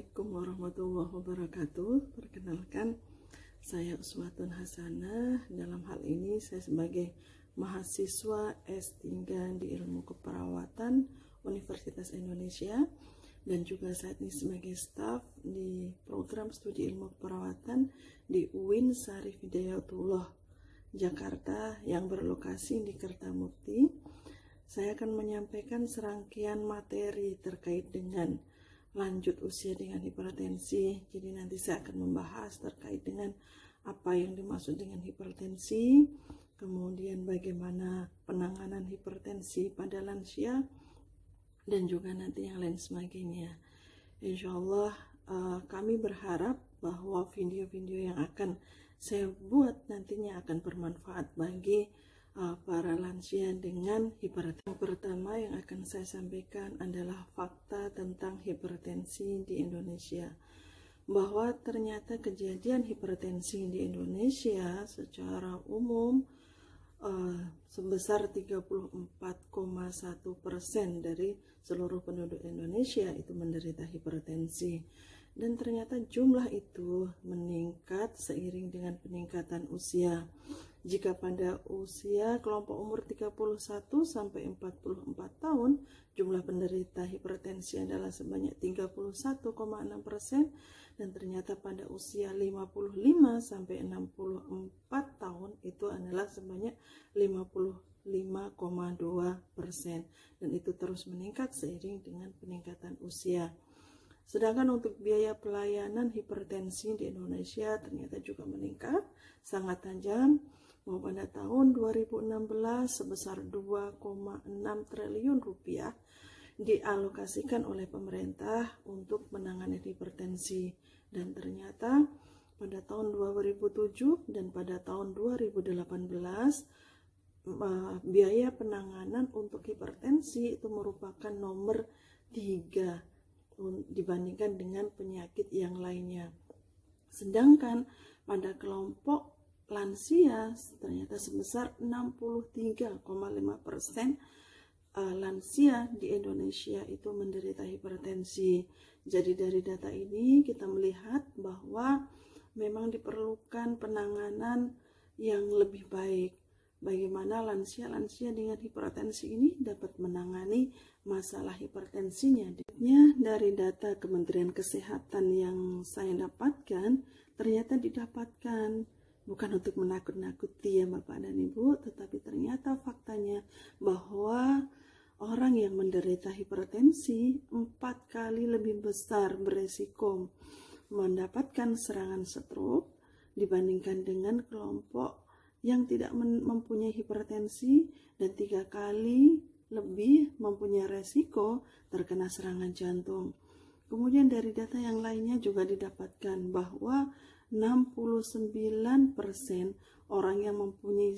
Assalamualaikum warahmatullahi wabarakatuh. Perkenalkan, saya Uswatun Hasanah. Dalam hal ini saya sebagai mahasiswa S3 di Ilmu Keperawatan Universitas Indonesia dan juga saat ini sebagai staf di program studi ilmu keperawatan di UIN Syarif Hidayatullah Jakarta yang berlokasi di Kertamukti. Saya akan menyampaikan serangkaian materi terkait dengan lanjut usia dengan hipertensi. Jadi nanti saya akan membahas terkait dengan apa yang dimaksud dengan hipertensi, kemudian bagaimana penanganan hipertensi pada lansia, dan juga nanti yang lain sebagainya. Insya Allah kami berharap bahwa video-video yang akan saya buat nantinya akan bermanfaat bagi para lansia dengan hipertensi. Yang pertama yang akan saya sampaikan adalah fakta tentang hipertensi di Indonesia, bahwa ternyata kejadian hipertensi di Indonesia secara umum sebesar 34,1% dari seluruh penduduk Indonesia itu menderita hipertensi, dan ternyata jumlah itu meningkat seiring dengan peningkatan usia. Jika pada usia kelompok umur 31 sampai 44 tahun, jumlah penderita hipertensi adalah sebanyak 31,6%, dan ternyata pada usia 55 sampai 64 tahun itu adalah sebanyak 55,2%, dan itu terus meningkat seiring dengan peningkatan usia. Sedangkan untuk biaya pelayanan hipertensi di Indonesia ternyata juga meningkat sangat tajam, bahwa pada tahun 2016 sebesar 2,6 triliun rupiah dialokasikan oleh pemerintah untuk menangani hipertensi, dan ternyata pada tahun 2007 dan pada tahun 2018 biaya penanganan untuk hipertensi itu merupakan nomor 3 dibandingkan dengan penyakit yang lainnya. Sedangkan pada kelompok lansia ternyata sebesar 63,5% lansia di Indonesia itu menderita hipertensi. Jadi dari data ini kita melihat bahwa memang diperlukan penanganan yang lebih baik. Bagaimana lansia-lansia dengan hipertensi ini dapat menangani masalah hipertensinya. Dari data Kementerian Kesehatan yang saya dapatkan, ternyata didapatkan bukan untuk menakut-nakuti ya Bapak dan Ibu, tetapi ternyata faktanya bahwa orang yang menderita hipertensi 4 kali lebih besar beresiko mendapatkan serangan stroke dibandingkan dengan kelompok yang tidak mempunyai hipertensi, dan 3 kali lebih mempunyai resiko terkena serangan jantung. Kemudian dari data yang lainnya juga didapatkan bahwa 69% orang yang mempunyai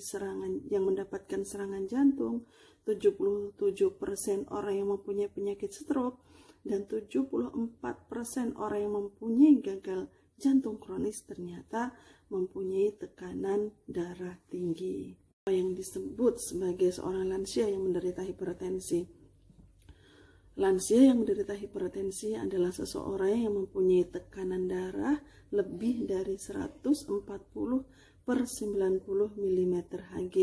yang mendapatkan serangan jantung, 77% orang yang mempunyai penyakit stroke, dan 74% orang yang mempunyai gagal jantung kronis ternyata mempunyai tekanan darah tinggi. Apa yang disebut sebagai seorang lansia yang menderita hipertensi? Lansia yang menderita hipertensi adalah seseorang yang mempunyai tekanan darah lebih dari 140/90 mm Hg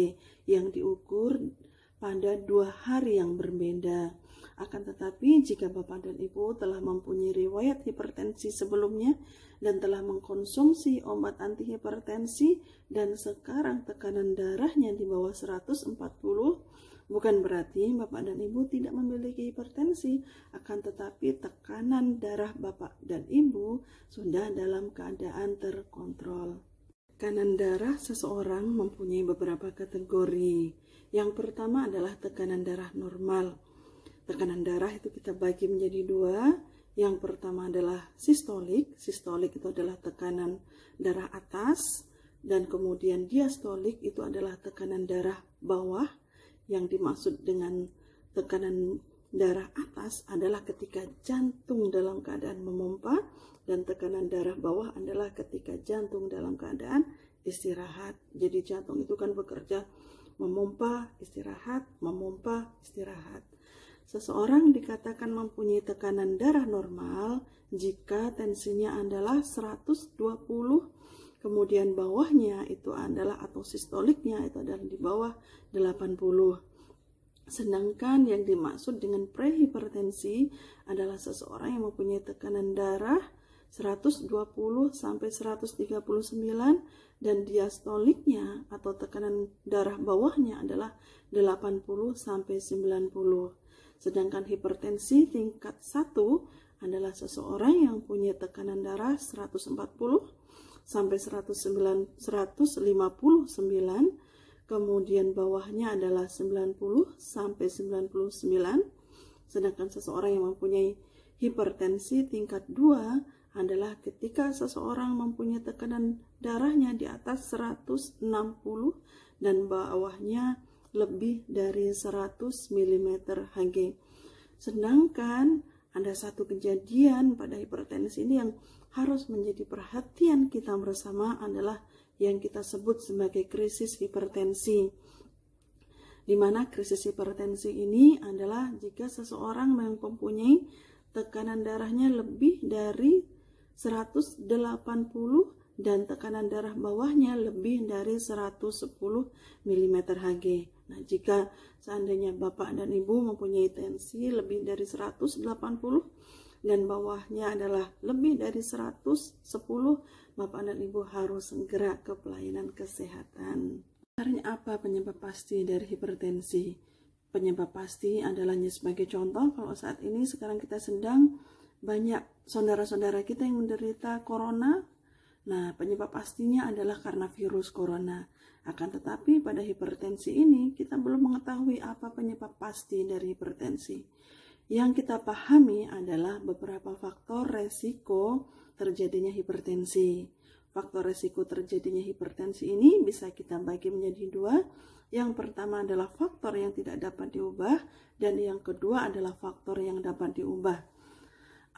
yang diukur pada 2 hari yang berbeda. Akan tetapi jika Bapak dan Ibu telah mempunyai riwayat hipertensi sebelumnya dan telah mengkonsumsi obat antihipertensi dan sekarang tekanan darahnya di bawah 140, bukan berarti Bapak dan Ibu tidak memiliki hipertensi, akan tetapi tekanan darah Bapak dan Ibu sudah dalam keadaan terkontrol. Tekanan darah seseorang mempunyai beberapa kategori. Yang pertama adalah tekanan darah normal. Tekanan darah itu kita bagi menjadi 2. Yang pertama adalah sistolik. Sistolik itu adalah tekanan darah atas, dan kemudian diastolik itu adalah tekanan darah bawah. Yang dimaksud dengan tekanan darah atas adalah ketika jantung dalam keadaan memompa, dan tekanan darah bawah adalah ketika jantung dalam keadaan istirahat. Jadi jantung itu kan bekerja memompa, istirahat, memompa, istirahat. Seseorang dikatakan mempunyai tekanan darah normal jika tensinya adalah 120, kemudian bawahnya itu adalah, atau sistoliknya itu adalah di bawah 80. Sedangkan yang dimaksud dengan prehipertensi adalah seseorang yang mempunyai tekanan darah 120 sampai 139 dan diastoliknya atau tekanan darah bawahnya adalah 80 sampai 90. Sedangkan hipertensi tingkat 1 adalah seseorang yang punya tekanan darah 140 sampai 159, kemudian bawahnya adalah 90 sampai 99. Sedangkan seseorang yang mempunyai hipertensi tingkat 2 adalah ketika seseorang mempunyai tekanan darahnya di atas 160 dan bawahnya lebih dari 100 mm Hg. Sedangkan ada satu kejadian pada hipertensi ini yang harus menjadi perhatian kita bersama, adalah yang kita sebut sebagai krisis hipertensi. Di mana krisis hipertensi ini adalah jika seseorang yang mempunyai tekanan darahnya lebih dari 180 dan tekanan darah bawahnya lebih dari 110 mm Hg. Nah, jika seandainya Bapak dan Ibu mempunyai tensi lebih dari 180 dan bawahnya adalah lebih dari 110, Bapak dan Ibu harus segera ke pelayanan kesehatan. Sebenarnya apa penyebab pasti dari hipertensi? Penyebab pasti adalah sebagai contoh, kalau saat ini sekarang kita sedang banyak saudara-saudara kita yang menderita corona. Nah, penyebab pastinya adalah karena virus corona. Akan tetapi pada hipertensi ini kita belum mengetahui apa penyebab pasti dari hipertensi. Yang kita pahami adalah beberapa faktor resiko terjadinya hipertensi. Faktor resiko terjadinya hipertensi ini bisa kita bagi menjadi dua. Yang pertama adalah faktor yang tidak dapat diubah, dan yang kedua adalah faktor yang dapat diubah.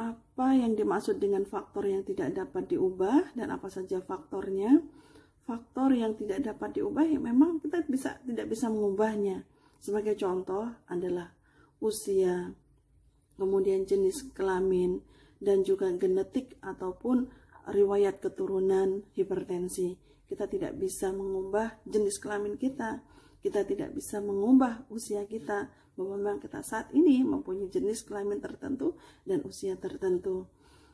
Apa yang dimaksud dengan faktor yang tidak dapat diubah dan apa saja faktornya? Faktor yang tidak dapat diubah yang memang kita tidak bisa mengubahnya. Sebagai contoh adalah usia, kemudian jenis kelamin, dan juga genetik ataupun riwayat keturunan hipertensi. Kita tidak bisa mengubah jenis kelamin kita tidak bisa mengubah usia kita, bahwa memang kita saat ini mempunyai jenis kelamin tertentu dan usia tertentu.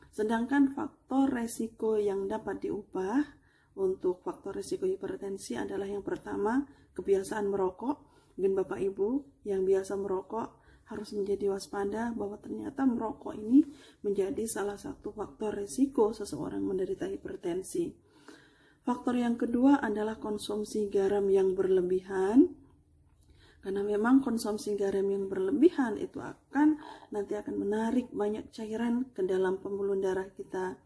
Sedangkan faktor resiko yang dapat diubah untuk faktor resiko hipertensi adalah yang pertama, kebiasaan merokok. Dan Bapak Ibu yang biasa merokok harus menjadi waspada bahwa ternyata merokok ini menjadi salah satu faktor resiko seseorang menderita hipertensi. Faktor yang kedua adalah konsumsi garam yang berlebihan. Karena memang konsumsi garam yang berlebihan itu nanti akan menarik banyak cairan ke dalam pembuluh darah kita.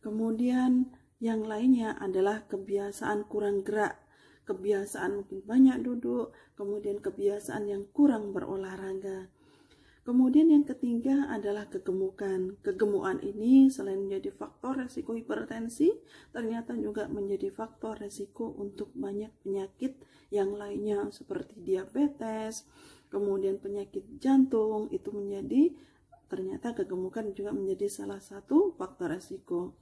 Kemudian yang lainnya adalah kebiasaan kurang gerak, kebiasaan mungkin banyak duduk, kemudian kebiasaan yang kurang berolahraga. Kemudian yang ketiga adalah kegemukan. Kegemukan ini selain menjadi faktor resiko hipertensi, ternyata juga menjadi faktor resiko untuk banyak penyakit yang lainnya seperti diabetes, kemudian penyakit jantung. Itu ternyata kegemukan juga menjadi salah satu faktor resiko.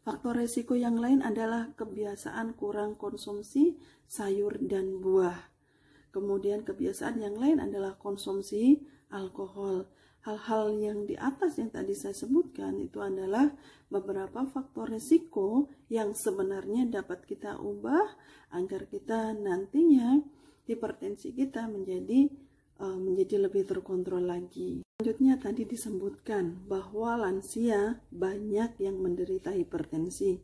Faktor resiko yang lain adalah kebiasaan kurang konsumsi sayur dan buah. Kemudian kebiasaan yang lain adalah konsumsi alkohol. Hal-hal yang di atas yang tadi saya sebutkan itu adalah beberapa faktor risiko yang sebenarnya dapat kita ubah agar kita nantinya hipertensi kita menjadi lebih terkontrol lagi. Selanjutnya tadi disebutkan bahwa lansia banyak yang menderita hipertensi.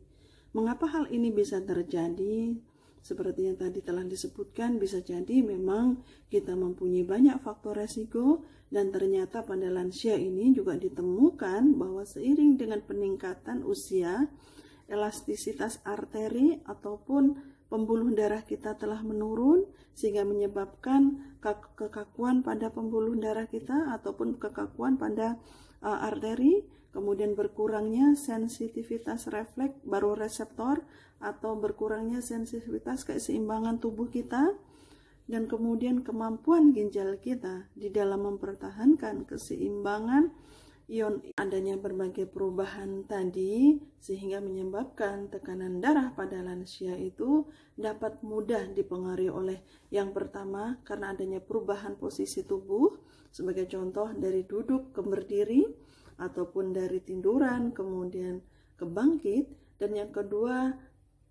Mengapa hal ini bisa terjadi? Seperti yang tadi telah disebutkan, bisa jadi memang kita mempunyai banyak faktor resiko, dan ternyata pada lansia ini juga ditemukan bahwa seiring dengan peningkatan usia, elastisitas arteri ataupun pembuluh darah kita telah menurun, sehingga menyebabkan kekakuan pada pembuluh darah kita ataupun kekakuan pada arteri, kemudian berkurangnya sensitivitas refleks baroreseptor atau berkurangnya sensitivitas keseimbangan tubuh kita, dan kemudian kemampuan ginjal kita di dalam mempertahankan keseimbangan ion. Adanya berbagai perubahan tadi sehingga menyebabkan tekanan darah pada lansia itu dapat mudah dipengaruhi oleh yang pertama karena adanya perubahan posisi tubuh, sebagai contoh dari duduk ke berdiri ataupun dari tiduran kemudian ke bangkit, dan yang kedua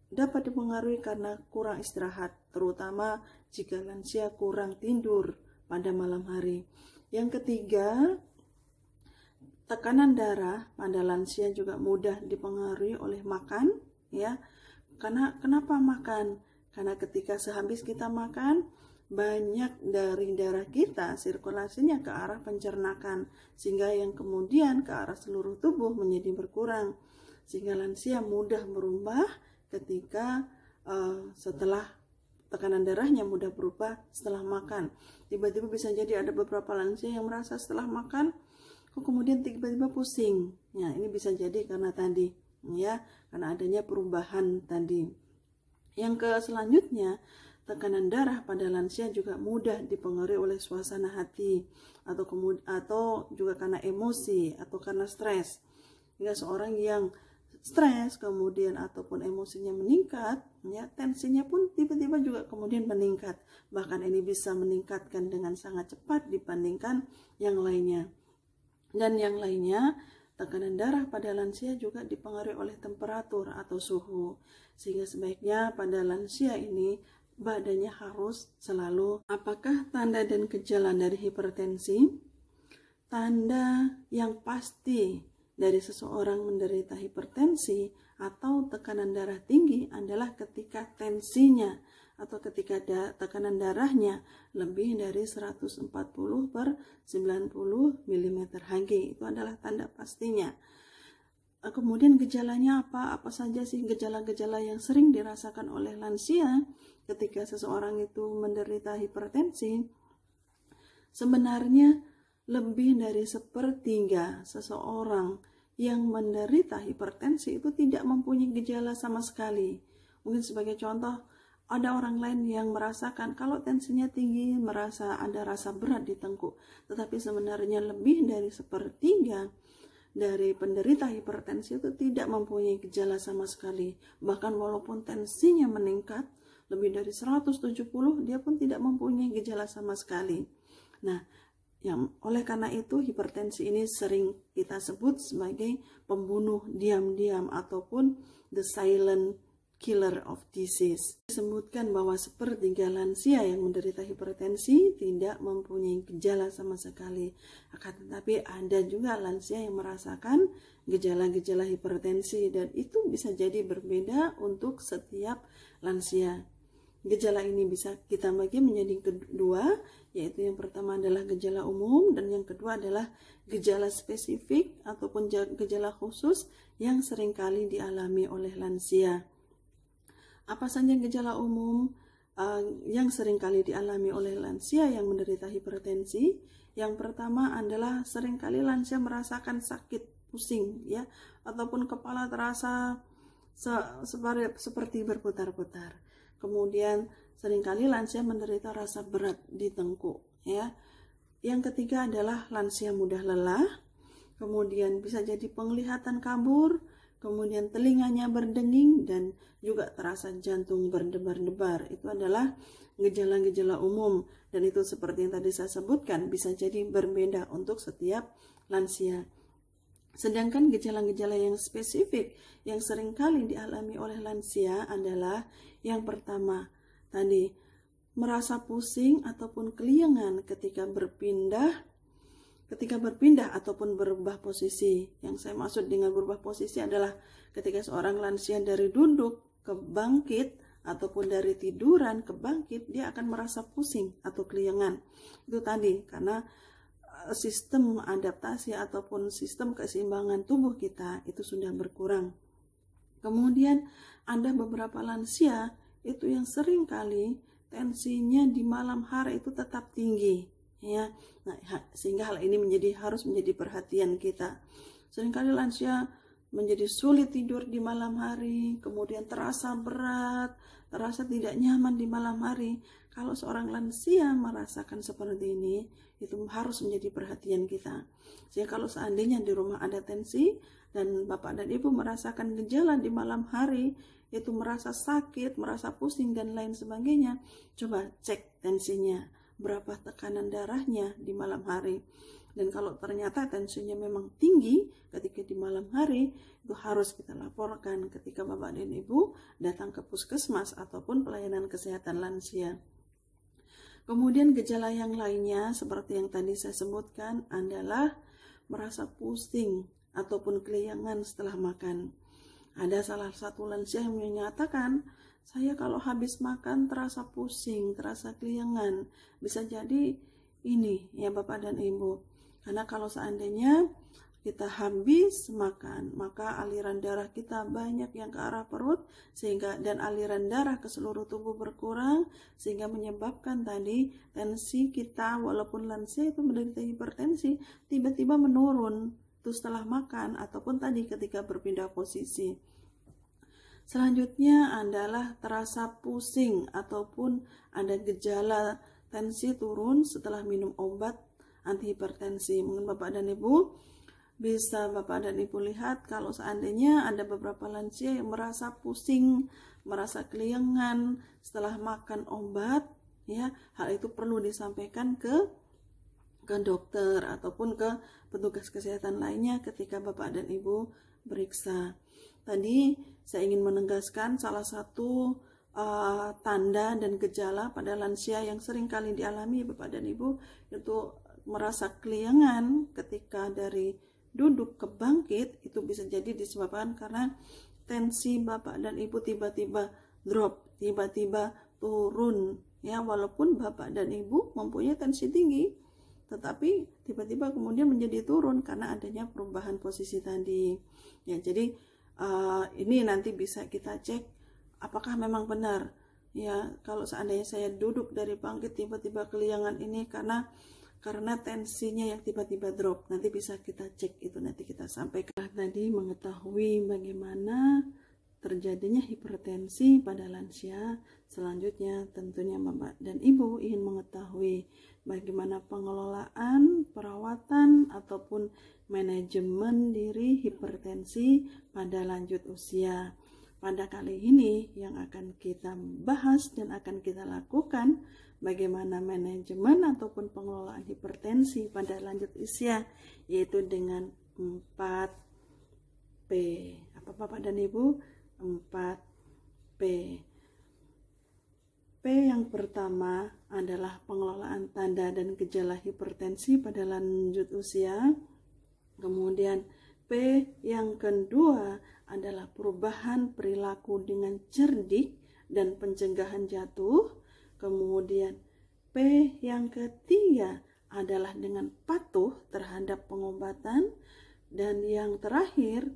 dapat dipengaruhi karena kurang istirahat, terutama jika lansia kurang tidur pada malam hari. Yang ketiga, tekanan darah pada lansia juga mudah dipengaruhi oleh makan, ya. Kenapa makan? Karena ketika sehabis kita makan, banyak dari darah kita sirkulasinya ke arah pencernaan, sehingga yang kemudian ke arah seluruh tubuh menjadi berkurang, sehingga lansia mudah berubah ketika setelah tekanan darahnya mudah berubah setelah makan. Tiba-tiba bisa jadi ada beberapa lansia yang merasa setelah makan kemudian tiba-tiba pusing. Ya, ini bisa jadi karena tadi, ya, karena adanya perubahan tadi. Yang selanjutnya, tekanan darah pada lansia juga mudah dipengaruhi oleh suasana hati atau juga karena emosi atau karena stres. Jika seorang yang stres kemudian ataupun emosinya meningkat, ya, tensinya pun tiba-tiba juga kemudian meningkat. Bahkan ini bisa meningkatkan dengan sangat cepat dibandingkan yang lainnya. Dan yang lainnya, tekanan darah pada lansia juga dipengaruhi oleh temperatur atau suhu. Sehingga sebaiknya pada lansia ini badannya harus selalu. Apakah tanda dan gejala dari hipertensi? Tanda yang pasti dari seseorang menderita hipertensi atau tekanan darah tinggi adalah ketika tensinya atau ketika tekanan darahnya lebih dari 140/90 mm Hg. Itu adalah tanda pastinya. Kemudian gejalanya apa? Apa saja sih gejala-gejala yang sering dirasakan oleh lansia ketika seseorang itu menderita hipertensi? Sebenarnya lebih dari sepertiga seseorang yang menderita hipertensi itu tidak mempunyai gejala sama sekali. Mungkin sebagai contoh, ada orang lain yang merasakan kalau tensinya tinggi, merasa ada rasa berat di tengkuk. Tetapi sebenarnya lebih dari sepertiga dari penderita hipertensi itu tidak mempunyai gejala sama sekali. Bahkan walaupun tensinya meningkat lebih dari 170, dia pun tidak mempunyai gejala sama sekali. Nah, oleh karena itu hipertensi ini sering kita sebut sebagai pembunuh diam-diam ataupun the silent killer of disease. Disebutkan bahwa sepertiga lansia yang menderita hipertensi tidak mempunyai gejala sama sekali. Akan tetapi ada juga lansia yang merasakan gejala-gejala hipertensi dan itu bisa jadi berbeda untuk setiap lansia. Gejala ini bisa kita bagi menjadi kedua, yaitu yang pertama adalah gejala umum dan yang kedua adalah gejala spesifik ataupun gejala khusus yang seringkali dialami oleh lansia. Apa saja gejala umum yang seringkali dialami oleh lansia yang menderita hipertensi? Yang pertama adalah seringkali lansia merasakan sakit, pusing, ya, ataupun kepala terasa seperti berputar-putar. Kemudian seringkali lansia menderita rasa berat di tengkuk, ya. Yang ketiga adalah lansia mudah lelah. Kemudian bisa jadi penglihatan kabur, kemudian telinganya berdenging dan juga terasa jantung berdebar-debar. Itu adalah gejala-gejala umum dan itu seperti yang tadi saya sebutkan bisa jadi berbeda untuk setiap lansia. Sedangkan gejala-gejala yang spesifik yang seringkali dialami oleh lansia adalah yang pertama tadi merasa pusing ataupun keliengan ketika berpindah ataupun berubah posisi. Yang saya maksud dengan berubah posisi adalah ketika seorang lansia dari duduk ke bangkit ataupun dari tiduran ke bangkit, dia akan merasa pusing atau keliengan. Itu tadi karena sistem adaptasi ataupun sistem keseimbangan tubuh kita itu sudah berkurang. Kemudian ada beberapa lansia itu yang sering kali tensinya di malam hari itu tetap tinggi, ya. Nah, sehingga hal ini harus menjadi perhatian kita. Seringkali lansia menjadi sulit tidur di malam hari, kemudian terasa berat, terasa tidak nyaman di malam hari Kalau seorang lansia merasakan seperti ini, itu harus menjadi perhatian kita. Sehingga kalau seandainya di rumah ada tensi dan Bapak dan Ibu merasakan gejala di malam hari, itu merasa sakit, merasa pusing dan lain sebagainya, coba cek tensinya, berapa tekanan darahnya di malam hari. Dan kalau ternyata tensinya memang tinggi ketika di malam hari, itu harus kita laporkan ketika Bapak dan Ibu datang ke puskesmas ataupun pelayanan kesehatan lansia. Kemudian gejala yang lainnya seperti yang tadi saya sebutkan adalah merasa pusing ataupun keliangan setelah makan. Ada salah satu lansia yang menyatakan, saya kalau habis makan terasa pusing, terasa keliangan. Bisa jadi ini ya Bapak dan Ibu. Karena kalau seandainya kita habis makan, maka aliran darah kita banyak yang ke arah perut, sehingga dan aliran darah ke seluruh tubuh berkurang, sehingga menyebabkan tadi tensi kita walaupun lansia itu menderita hipertensi tiba-tiba menurun itu setelah makan ataupun tadi ketika berpindah posisi. Selanjutnya adalah terasa pusing ataupun ada gejala tensi turun setelah minum obat antihipertensi. Mungkin Bapak dan Ibu bisa Bapak dan Ibu lihat kalau seandainya ada beberapa lansia yang merasa pusing, merasa keliangan setelah makan obat, ya, hal itu perlu disampaikan ke dokter ataupun ke petugas kesehatan lainnya ketika Bapak dan Ibu periksa. Tadi saya ingin menegaskan salah satu tanda dan gejala pada lansia yang sering kali dialami Bapak dan Ibu itu merasa keliangan ketika dari duduk ke bangkit, itu bisa jadi disebabkan karena tensi Bapak dan Ibu tiba-tiba drop, tiba-tiba turun, ya, walaupun Bapak dan Ibu mempunyai tensi tinggi, tetapi tiba-tiba kemudian menjadi turun karena adanya perubahan posisi tadi. Ya, jadi ini nanti bisa kita cek apakah memang benar. Ya, kalau seandainya saya duduk dari bangkit tiba-tiba keliangan ini karena tensinya yang tiba-tiba drop, nanti bisa kita cek, itu nanti kita sampaikan. Tadi mengetahui bagaimana terjadinya hipertensi pada lansia. Selanjutnya tentunya Bapak dan Ibu ingin mengetahui bagaimana pengelolaan, perawatan ataupun manajemen diri hipertensi pada lanjut usia. Pada kali ini yang akan kita bahas dan akan kita lakukan bagaimana manajemen ataupun pengelolaan hipertensi pada lanjut usia, yaitu dengan 4P. Apa Bapak dan Ibu? 4P. P yang pertama adalah pengelolaan tanda dan gejala hipertensi pada lanjut usia. Kemudian P yang kedua adalah perubahan perilaku dengan cerdik dan pencegahan jatuh. Kemudian P yang ketiga adalah dengan patuh terhadap pengobatan. Dan yang terakhir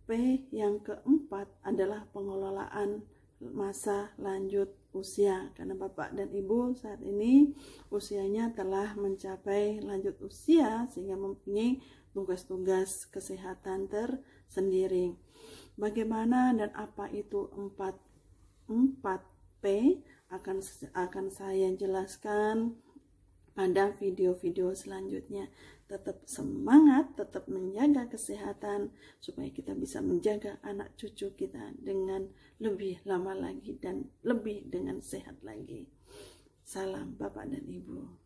P yang keempat adalah pengelolaan masa lanjut usia. Karena Bapak dan Ibu saat ini usianya telah mencapai lanjut usia sehingga mempunyai tugas-tugas kesehatan tersendiri. Bagaimana dan apa itu 4P akan saya jelaskan pada video-video selanjutnya. Tetap semangat, tetap menjaga kesehatan supaya kita bisa menjaga anak cucu kita dengan lebih lama lagi dan lebih dengan sehat lagi. Salam Bapak dan Ibu.